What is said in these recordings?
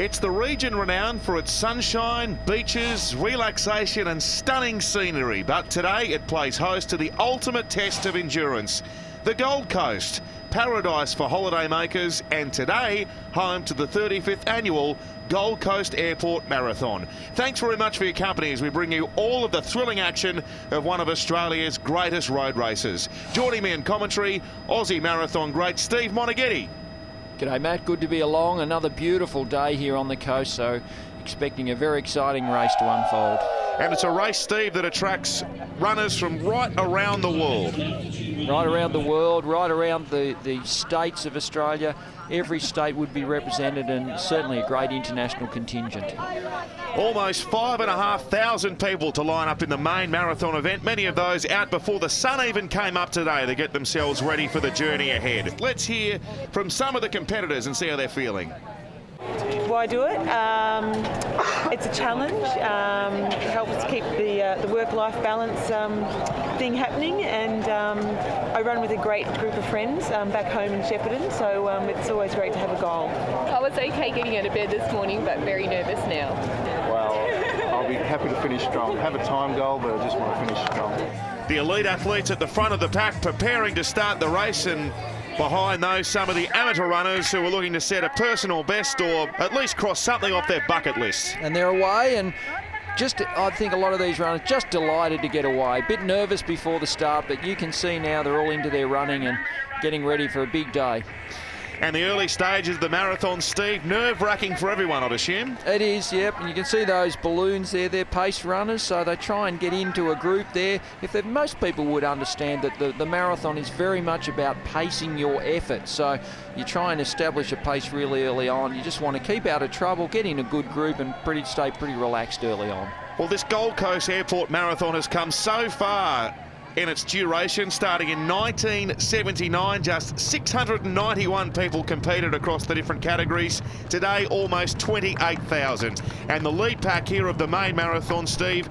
It's the region renowned for its sunshine, beaches, relaxation and stunning scenery, but today it plays host to the ultimate test of endurance, the Gold Coast, paradise for holidaymakers, and today home to the 35th annual Gold Coast Airport Marathon. Thanks very much for your company as we bring you all of the thrilling action of one of Australia's greatest road races. Joining me in commentary, Aussie marathon great Steve Monaghetti. G'day Matt, good to be along. Another beautiful day here on the coast, so expecting a very exciting race to unfold. And it's a race, Steve, that attracts runners from right around the world. Right around the world, right around the states of Australia. Every state would be represented, and certainly a great international contingent. Almost 5,500 people to line up in the main marathon event, many of those out before the sun even came up today to get themselves ready for the journey ahead. Let's hear from some of the competitors and see how they're feeling. Why do it? It's a challenge. It helps keep the work-life balance thing happening, and I run with a great group of friends back home in Shepparton, so it's always great to have a goal. I was okay getting out of bed this morning, but very nervous now. Well, I'll be happy to finish strong. Have a time goal, but I just want to finish strong. The elite athletes at the front of the pack preparing to start the race, and behind those, some of the amateur runners who are looking to set a personal best or at least cross something off their bucket list. And they're away, and I think a lot of these runners just delighted to get away. A bit nervous before the start, but you can see now they're all into their running and getting ready for a big day. And the early stages of the marathon, Steve, nerve-wracking for everyone, I'd assume. It is, yep, and you can see those balloons there, they're pace runners, so they try and get into a group there. Most people would understand that the marathon is very much about pacing your effort, so you try and establish a pace really early on. You just want to keep out of trouble, get in a good group and stay pretty relaxed early on. Well, this Gold Coast Airport Marathon has come so far in its duration. Starting in 1979, just 691 people competed across the different categories. Today, almost 28,000. And the lead pack here of the main marathon, Steve,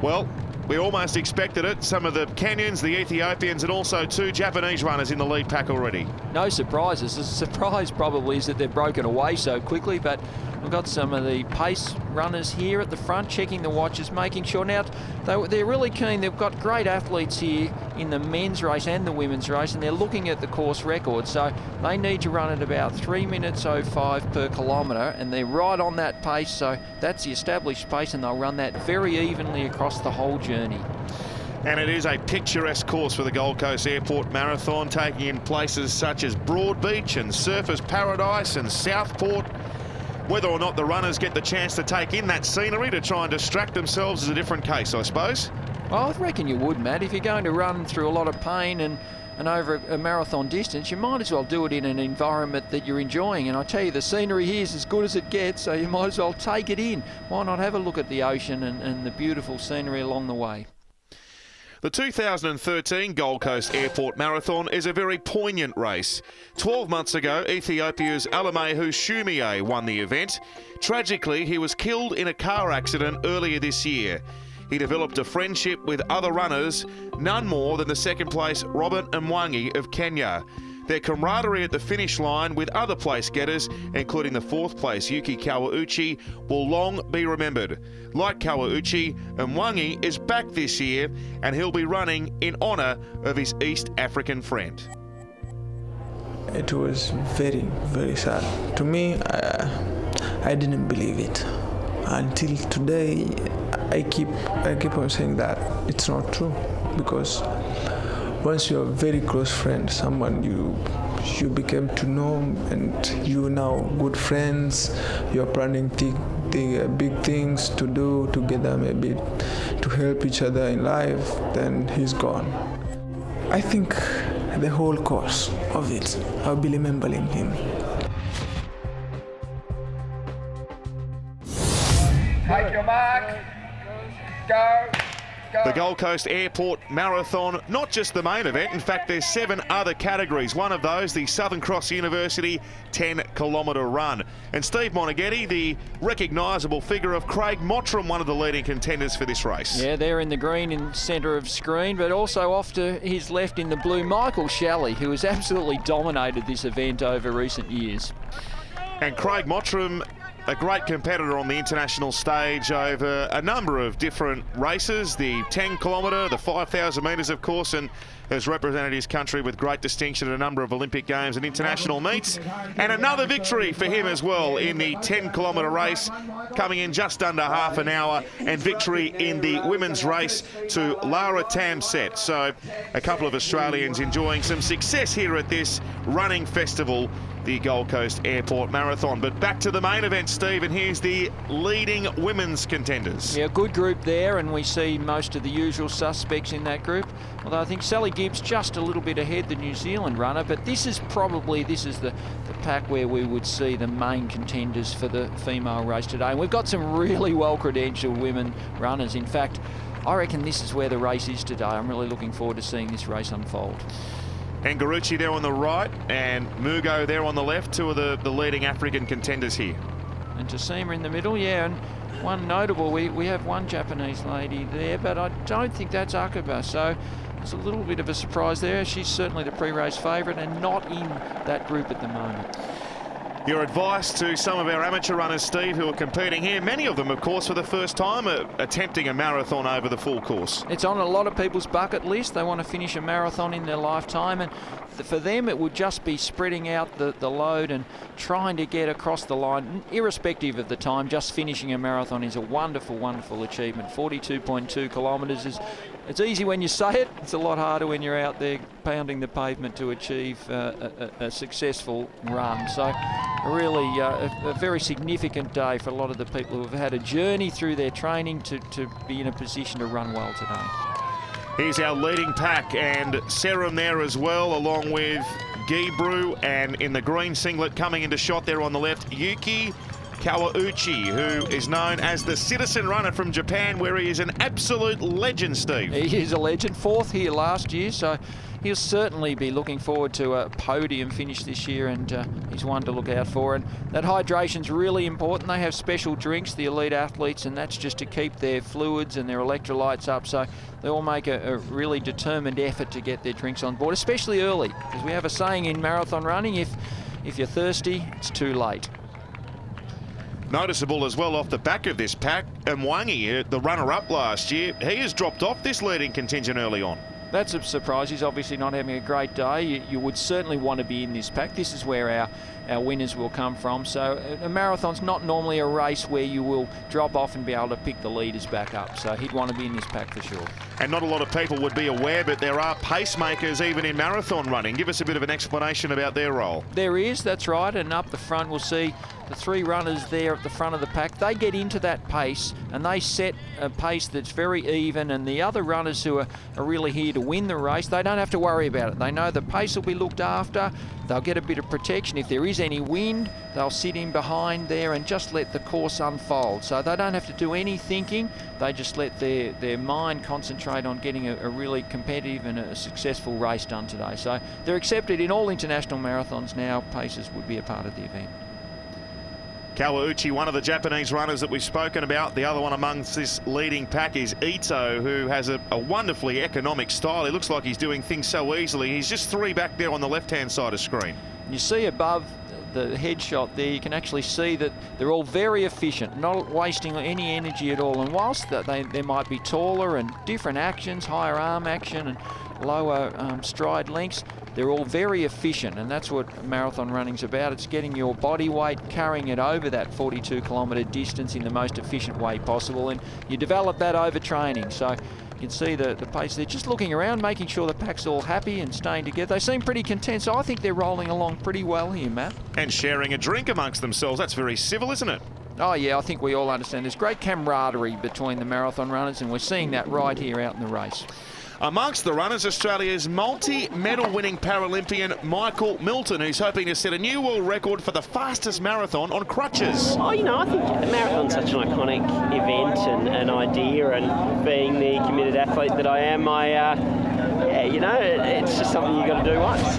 well, we almost expected it. Some of the Kenyans, the Ethiopians, and also 2 Japanese runners in the lead pack already. No surprises. The surprise probably is that they've broken away so quickly, but we've got some of the pace runners here at the front checking the watches, making sure. Now, they're really keen. They've got great athletes here in the men's race and the women's race, and they're looking at the course record. So they need to run at about 3 minutes 05 per kilometre, and they're right on that pace. So that's the established pace, and they'll run that very evenly across the whole journey. And it is a picturesque course for the Gold Coast Airport Marathon, taking in places such as Broadbeach and Surfers Paradise and Southport. Whether or not the runners get the chance to take in that scenery to try and distract themselves is a different case, I suppose. Well, I reckon you would, Matt. If you're going to run through a lot of pain and over a marathon distance, you might as well do it in an environment that you're enjoying. And I tell you, the scenery here is as good as it gets, so you might as well take it in. Why not have a look at the ocean and the beautiful scenery along the way? The 2013 Gold Coast Airport Marathon is a very poignant race. 12 months ago, Ethiopia's Alamehu Shumie won the event. Tragically, he was killed in a car accident earlier this year. He developed a friendship with other runners, none more than the second place Robert Mwangi of Kenya. Their camaraderie at the finish line with other place getters, including the 4th place Yuki Kawauchi, will long be remembered. Like Kawauchi, Mwangi is back this year, and he'll be running in honour of his East African friend. It was very, very sad. To me, I didn't believe it. Until today, I keep on saying that it's not true, because once you're a very close friend, someone you became to know, and you now good friends, you're planning big things to do together, maybe to help each other in life, then he's gone. I think the whole course of it, I'll be remembering him. Take your mark, go. The Gold Coast Airport Marathon, not just the main event. In fact, there's 7 other categories. One of those, the Southern Cross University 10-kilometre run. And Steve Monaghetti, the recognisable figure of Craig Mottram, one of the leading contenders for this race. Yeah, they're in the green in centre of screen, but also off to his left in the blue, Michael Shalley, who has absolutely dominated this event over recent years. And Craig Mottram a great competitor on the international stage over a number of different races, the 10 kilometre, the 5,000 metres of course, and has represented his country with great distinction at a number of Olympic Games and international meets. And another victory for him as well in the 10 kilometre race, coming in just under half an hour, and victory in the women's race to Lara Tamset. So a couple of Australians enjoying some success here at this running festival, the Gold Coast Airport Marathon. But back to the main event, Steve, and here's the leading women's contenders. Yeah, good group there, and we see most of the usual suspects in that group. Although I think Sally Gibbs just a little bit ahead, the New Zealand runner, but this is the pack where we would see the main contenders for the female race today. And we've got some really well-credentialed women runners. In fact, I reckon this is where the race is today. I'm really looking forward to seeing this race unfold. Ngaruchi there on the right and Mugo there on the left, two of the leading African contenders here. And Tassima in the middle, yeah, and one notable, we have one Japanese lady there, but I don't think that's Akaba, so it's a little bit of a surprise there. She's certainly the pre-race favourite and not in that group at the moment. Your advice to some of our amateur runners, Steve, who are competing here, many of them, of course, for the first time, attempting a marathon over the full course. It's on a lot of people's bucket list. They want to finish a marathon in their lifetime, and for them it would just be spreading out the load and trying to get across the line, irrespective of the time. Just finishing a marathon is a wonderful, wonderful achievement. 42.2 kilometres is... It's easy when you say it. It's a lot harder when you're out there pounding the pavement to achieve a successful run. So really a very significant day for a lot of the people who have had a journey through their training to be in a position to run well today. Here's our leading pack, and Serum there as well, along with Gibru, and in the green singlet coming into shot there on the left, Yuki Kawauchi, who is known as the citizen runner from Japan, where he is an absolute legend, Steve. He is a legend, fourth here last year, so he'll certainly be looking forward to a podium finish this year, and he's one to look out for. And that hydration's really important. They have special drinks, the elite athletes, and that's just to keep their fluids and their electrolytes up, so they all make a really determined effort to get their drinks on board, especially early, because we have a saying in marathon running, if you're thirsty, it's too late. Noticeable as well off the back of this pack, Mwangi, the runner-up last year, he has dropped off this leading contingent early on. That's a surprise. He's obviously not having a great day. You would certainly want to be in this pack. This is where our winners will come from. So a marathon's not normally a race where you will drop off and be able to pick the leaders back up. So he'd want to be in this pack for sure. And not a lot of people would be aware, but there are pacemakers even in marathon running. Give us a bit of an explanation about their role. There is, that's right. And up the front we'll see the three runners there at the front of the pack. They get into that pace and they set a pace that's very even, and the other runners who are really here to win the race, they don't have to worry about it. They know the pace will be looked after. They'll get a bit of protection. If there is any wind, they'll sit in behind there and just let the course unfold. So they don't have to do any thinking. They just let their mind concentrate on getting a really competitive and a successful race done today. So they're accepted in all international marathons now. Paces would be a part of the event. Kawauchi, one of the Japanese runners that we've spoken about. The other one amongst this leading pack is Ito, who has a wonderfully economic style. He looks like he's doing things so easily. He's just three back there on the left-hand side of screen. You see above the headshot there, you can actually see that they're all very efficient, not wasting any energy at all. And whilst they might be taller and different actions, higher arm action and lower stride lengths, they're all very efficient, and that's what marathon running's about. It's getting your body weight, carrying it over that 42-kilometre distance in the most efficient way possible, and you develop that over training. So you can see the pace. They're just looking around, making sure the pack's all happy and staying together. They seem pretty content, so I think they're rolling along pretty well here, Matt. And sharing a drink amongst themselves. That's very civil, isn't it? Oh yeah, I think we all understand. There's great camaraderie between the marathon runners, and we're seeing that right here out in the race. Amongst the runners, Australia's multi-medal winning Paralympian Michael Milton, who's hoping to set a new world record for the fastest marathon on crutches. Oh, you know, I think the marathon's such an iconic event and an idea, and being the committed athlete that I am, yeah, you know, it's just something you got to do once.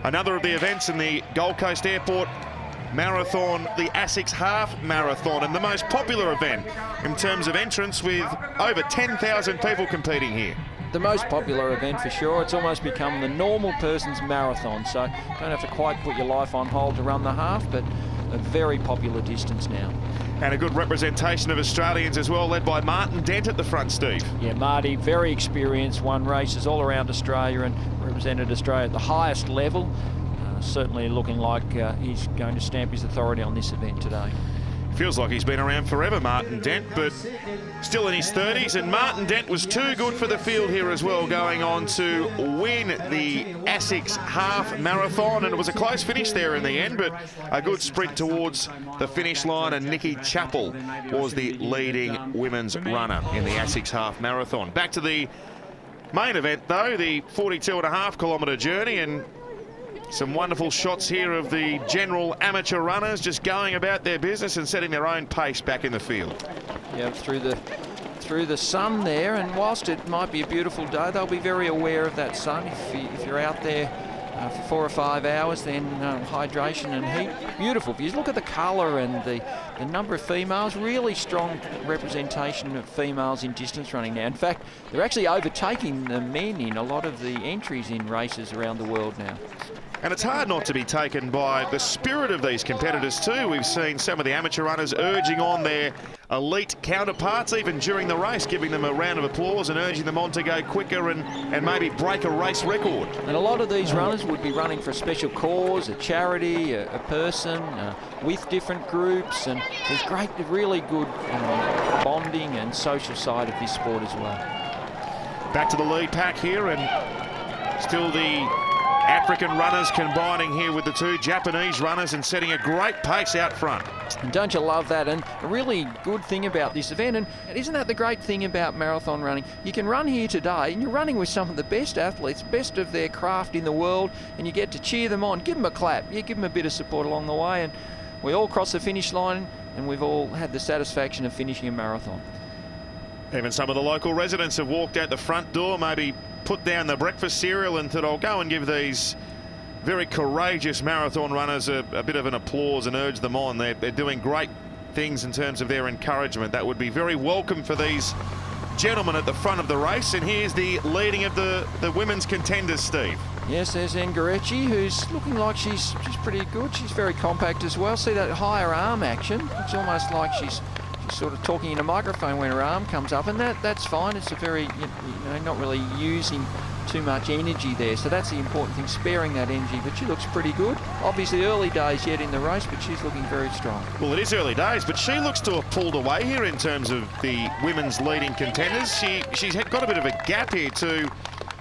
Another of the events in the Gold Coast Airport Marathon, the ASICS Half Marathon, and the most popular event in terms of entrance, with over 10,000 people competing here. the most popular event for sure. It's almost become the normal person's marathon, so you don't have to quite put your life on hold to run the half, but a very popular distance now. And a good representation of Australians as well, led by Martin Dent at the front, Steve. Yeah, Marty, very experienced, won races all around Australia and represented Australia at the highest level. Certainly looking like he's going to stamp his authority on this event today. Feels like he's been around forever, Martin Dent, but still in his 30s. And Martin Dent was too good for the field here as well, going on to win the ASICS half marathon. And it was a close finish there in the end, but a good sprint towards the finish line. And Nikki Chappell was the leading women's runner in the ASICS half marathon. Back to the main event, though, the 42.5 kilometre journey. And some wonderful shots here of the general amateur runners just going about their business and setting their own pace back in the field. Yeah, through the sun there, and whilst it might be a beautiful day, they'll be very aware of that sun. If you're out there for 4 or 5 hours, then hydration and heat, beautiful views. Look at the colour and the number of females, really strong representation of females in distance running now. In fact, they're actually overtaking the men in a lot of the entries in races around the world now. And it's hard not to be taken by the spirit of these competitors too. We've seen some of the amateur runners urging on their elite counterparts, even during the race, giving them a round of applause and urging them on to go quicker and maybe break a race record. And a lot of these runners would be running for a special cause, a charity, a person, with different groups, and there's great, really good bonding and social side of this sport as well. Back to the lead pack here, and still the African runners combining here with the two Japanese runners and setting a great pace out front. And don't you love that? And a really good thing about this event, and isn't that the great thing about marathon running? You can run here today and you're running with some of the best athletes, best of their craft in the world, and you get to cheer them on, give them a clap, you give them a bit of support along the way, and we all cross the finish line and we've all had the satisfaction of finishing a marathon. Even some of the local residents have walked out the front door, maybe put down the breakfast cereal and thought, I'll go and give these very courageous marathon runners a bit of an applause and urge them on. They're doing great things in terms of their encouragement. That would be very welcome for these gentlemen at the front of the race. And here's the leading of the women's contenders, Steve. Yes, there's Ngarechi, who's looking like she's pretty good. She's very compact as well. See that higher arm action? It's almost like she's sort of talking in a microphone when her arm comes up, and that's fine. It's a very, not really using too much energy there, so that's the important thing, sparing that energy. But she looks pretty good. Obviously early days yet in the race, but she's looking very strong. Well, it is early days, but she looks to have pulled away here in terms of the women's leading contenders. She's got a bit of a gap here to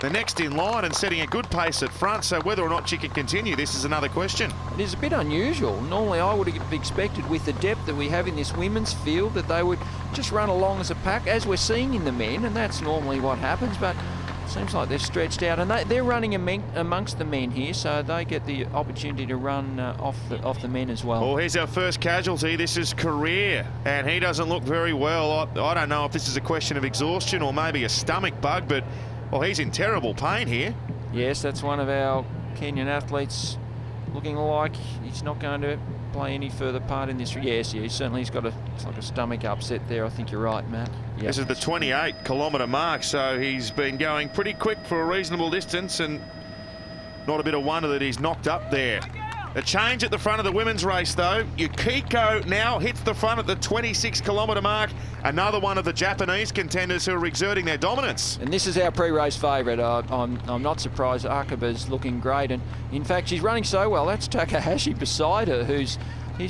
the next in line and setting a good pace at front, so whether or not she can continue, this is another question. It is a bit unusual. Normally I would have expected, with the depth that we have in this women's field, that they would just run along as a pack, as we're seeing in the men, and that's normally what happens, but it seems like they're stretched out, and they're running amongst the men here, so they get the opportunity to run off the men as well. Well, here's our first casualty. This is Career, and he doesn't look very well. I don't know if this is a question of exhaustion or maybe a stomach bug, but well, he's in terrible pain here. Yes, that's one of our Kenyan athletes looking like he's not going to play any further part in this. Yes, certainly he's got it's like a stomach upset there. I think you're right, Matt. Yep. This is the 28 kilometre mark, so he's been going pretty quick for a reasonable distance, and not a bit of wonder that he's knocked up there. A change at the front of the women's race, though. Yukiko now hits the front at the 26 kilometre mark. Another one of the Japanese contenders who are exerting their dominance. And this is our pre-race favourite. I'm not surprised. Akaba's looking great, and in fact she's running so well. That's Takahashi beside her, he's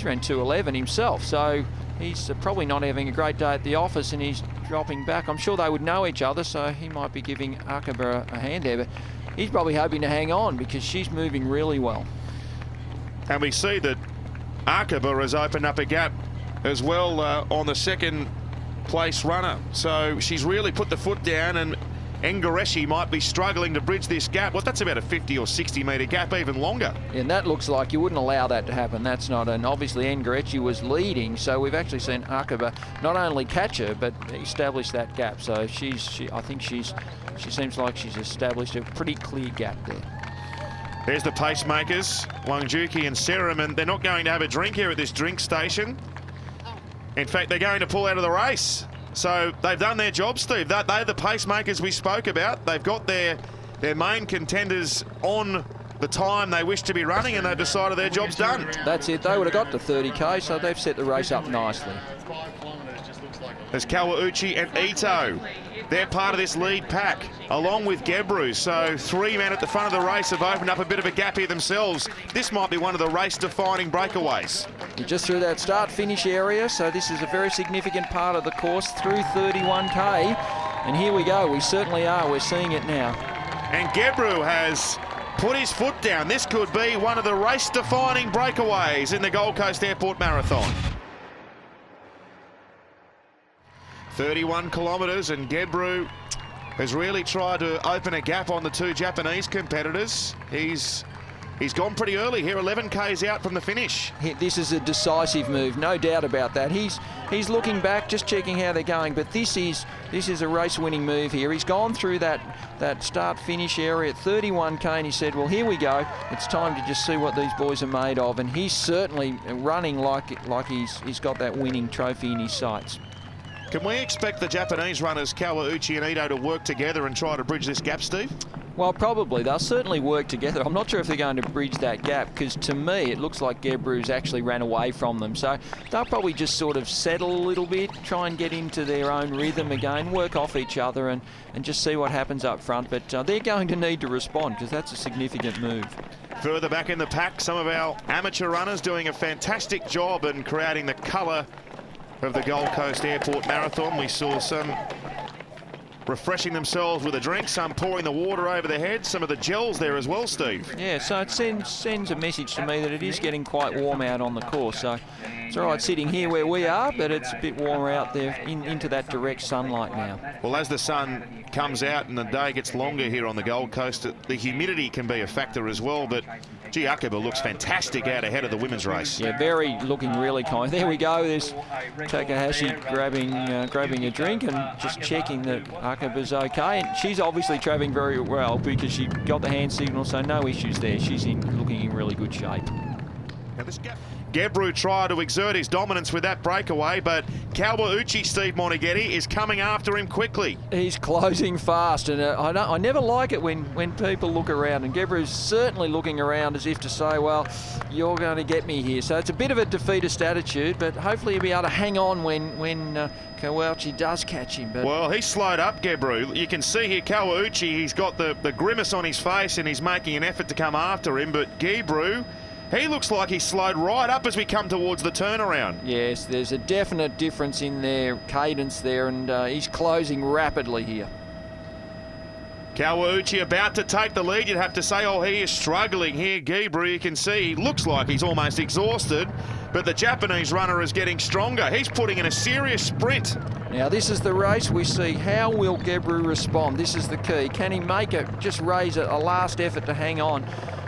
ran 2:11 himself, so he's probably not having a great day at the office, and he's dropping back. I'm sure they would know each other, so he might be giving Akaba a hand there, but he's probably hoping to hang on because she's moving really well. And we see that Akaba has opened up a gap as well on the second place runner. So she's really put the foot down, and Ngarechi might be struggling to bridge this gap. Well, that's about a 50 or 60 metre gap, even longer. And that looks like you wouldn't allow that to happen. That's not, and obviously Ngarechi was leading, so we've actually seen Akaba not only catch her, but establish that gap. So I think she seems like she's established a pretty clear gap there. There's the pacemakers, Wangjuki and Serum, they're not going to have a drink here at this drink station. In fact, they're going to pull out of the race. So they've done their job, Steve. They're the pacemakers we spoke about. They've got their main contenders on the time they wish to be running, and they've decided their job's done. That's it. They would have got to 30k, so they've set the race up nicely. There's Kawauchi and Ito. They're part of this lead pack, along with Gebru. So 3 men at the front of the race have opened up a bit of a gap here themselves. This might be one of the race-defining breakaways. You're just through that start-finish area, so this is a very significant part of the course through 31k. And here we go. We certainly are. We're seeing it now. And Gebru has put his foot down. This could be one of the race-defining breakaways in the Gold Coast Airport Marathon. 31 kilometres, and Gebru has really tried to open a gap on the 2 Japanese competitors. He's gone pretty early here, 11 k's out from the finish. This is a decisive move, no doubt about that. He's looking back, just checking how they're going, but this is a race-winning move here. He's gone through that start-finish area at 31k, and he said, well, here we go. It's time to just see what these boys are made of, and he's certainly running like he's got that winning trophy in his sights. Can we expect the Japanese runners, Kawauchi and Ito, to work together and try to bridge this gap, Steve? Well, probably. They'll certainly work together. I'm not sure if they're going to bridge that gap, because to me it looks like Gebru's actually ran away from them. So they'll probably just sort of settle a little bit, try and get into their own rhythm again, work off each other and just see what happens up front. But they're going to need to respond, because that's a significant move. Further back in the pack, some of our amateur runners doing a fantastic job in creating the colour of the Gold Coast Airport Marathon. We saw some refreshing themselves with a drink, some pouring the water over their heads, some of the gels there as well, Steve. Yeah, so it sends a message to me that it is getting quite warm out on the course. So it's all right sitting here where we are, but it's a bit warmer out there into that direct sunlight now. Well, as the sun comes out and the day gets longer here on the Gold Coast, the humidity can be a factor as well, but gee, Akaba looks fantastic out ahead of the women's race. Yeah, looking really kind. There we go. There's Takahashi grabbing a drink and just checking that Akaba's okay. And she's obviously travelling very well because she got the hand signal, so no issues there. She's looking in really good shape. Now this Gebru tried to exert his dominance with that breakaway, but Kawauchi, Steve Monaghetti, is coming after him quickly. He's closing fast, and I never like it when people look around, and Gebru's certainly looking around as if to say, well, you're going to get me here. So it's a bit of a defeatist attitude, but hopefully he'll be able to hang on when Kawauchi does catch him. But well, he's slowed up, Gebru. You can see here Kawauchi, he's got the grimace on his face and he's making an effort to come after him, but Gebru, he looks like he's slowed right up as we come towards the turnaround. Yes, there's a definite difference in their cadence there, and he's closing rapidly here. Kawauchi about to take the lead, you'd have to say. Oh, he is struggling here. Gebru, you can see, he looks like he's almost exhausted, but the Japanese runner is getting stronger. He's putting in a serious sprint. Now, this is the race. We see how will Gebru respond. This is the key. Can he make it, just raise a last effort to hang on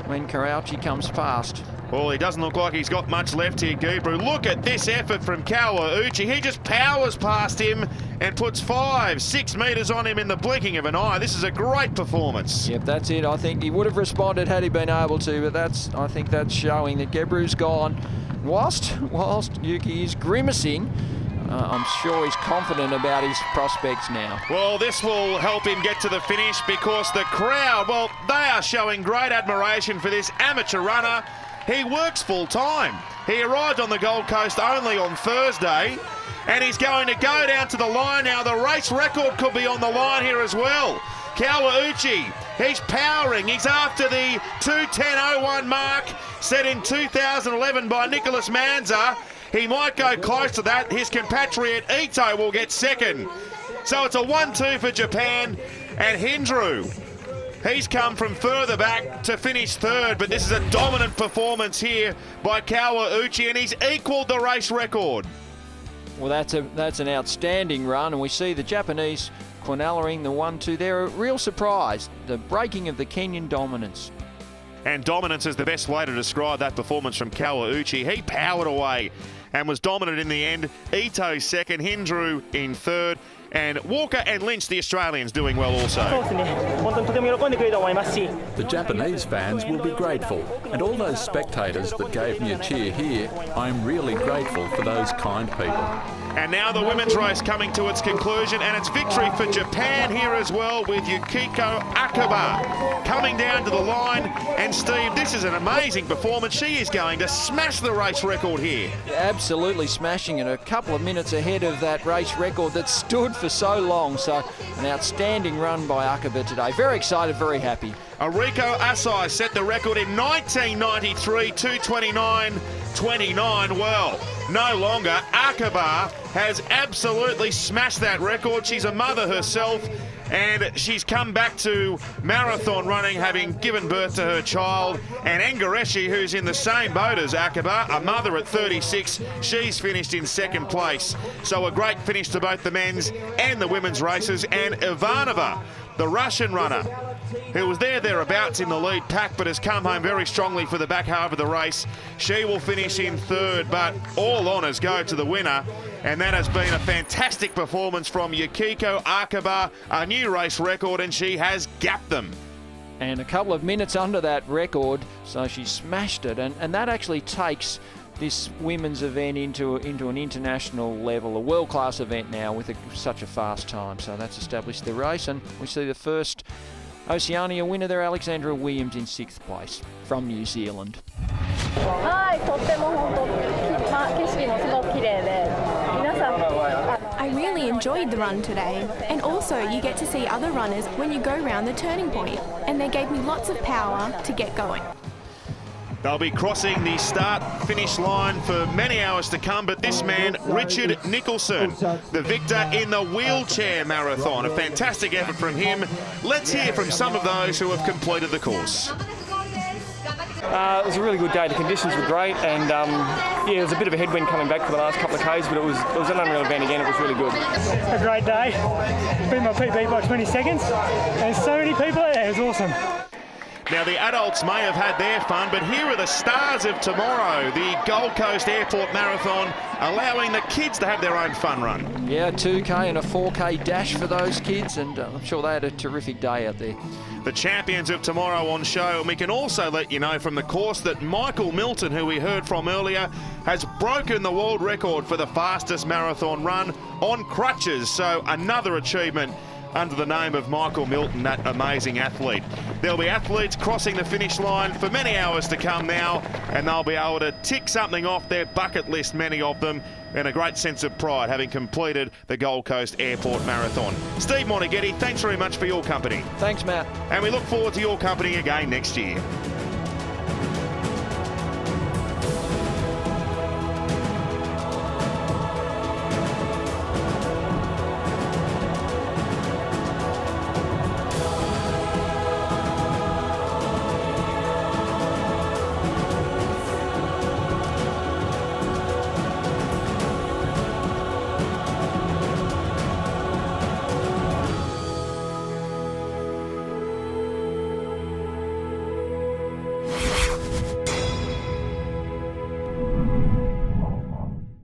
when Kawauchi comes past? Well, he doesn't look like he's got much left here, Gebru. Look at this effort from Kawauchi. He just powers past him and puts 5-6 metres on him in the blinking of an eye. This is a great performance. Yep, that's it. I think he would have responded had he been able to, but I think that's showing that Gebru's gone. Whilst Yuki is grimacing, I'm sure he's confident about his prospects now. Well, this will help him get to the finish because the crowd, well, they are showing great admiration for this amateur runner. He works full time. He arrived on the Gold Coast only on Thursday, and he's going to go down to the line now. The race record could be on the line here as well. Kawauchi, he's powering. He's after the 2:10.01 mark set in 2011 by Nicholas Manza. He might go close to that. His compatriot Ito will get second. So it's a 1-2 for Japan, and Hindru, he's come from further back to finish third, but this is a dominant performance here by Kawauchi, and he's equalled the race record. Well, that's an outstanding run, and we see the Japanese cornellaring the 1-2. They're a real surprise, the breaking of the Kenyan dominance. And dominance is the best way to describe that performance from Kawauchi. He powered away and was dominant in the end. Ito second, Hindrew in third, and Walker and Lynch, the Australians, doing well also. The Japanese fans will be grateful, and all those spectators that gave me a cheer here, I'm really grateful for those kind people. And now the women's race coming to its conclusion, and it's victory for Japan here as well, with Yukiko Akaba coming down to the line. And Steve, this is an amazing performance. She is going to smash the race record here. Absolutely smashing it, a couple of minutes ahead of that race record that stood for so long. So an outstanding run by Akaba today. Very excited, very happy. Ariko Asai set the record in 1993, 2:29.29. Well, no longer. Akaba has absolutely smashed that record. She's a mother herself, and she's come back to marathon running, having given birth to her child. And Angareshi, who's in the same boat as Akaba, a mother at 36, she's finished in second place. So a great finish to both the men's and the women's races. And Ivanova, the Russian runner, who was thereabouts in the lead pack, but has come home very strongly for the back half of the race. She will finish in third, but all honours go to the winner. And that has been a fantastic performance from Yukiko Akaba, a new race record, and she has gapped them. And a couple of minutes under that record, so she smashed it. And that actually takes this women's event into an international level, a world-class event now with such a fast time. So that's established the race, and we see the first Oceania winner there, Alexandra Williams, in 6th place from New Zealand. I really enjoyed the run today, and also you get to see other runners when you go round the turning point, and they gave me lots of power to get going. They'll be crossing the start-finish line for many hours to come, but this man, Richard Nicholson, the victor in the wheelchair marathon. A fantastic effort from him. Let's hear from some of those who have completed the course. It was a really good day. The conditions were great, and yeah, there was a bit of a headwind coming back for the last couple of Ks, but it was an unreal event again. It was really good. A great day. Beat my PB by 20 seconds. There's so many people out there. It was awesome. Now, the adults may have had their fun, but here are the stars of tomorrow. The Gold Coast Airport Marathon, allowing the kids to have their own fun run. Yeah, a 2K and a 4K dash for those kids, and I'm sure they had a terrific day out there. The champions of tomorrow on show, and we can also let you know from the course that Michael Milton, who we heard from earlier, has broken the world record for the fastest marathon run on crutches. So another achievement under the name of Michael Milton, that amazing athlete. There'll be athletes crossing the finish line for many hours to come now, and they'll be able to tick something off their bucket list, many of them, and a great sense of pride having completed the Gold Coast Airport Marathon. Steve Monaghetti, thanks very much for your company. Thanks, Matt. And we look forward to your company again next year.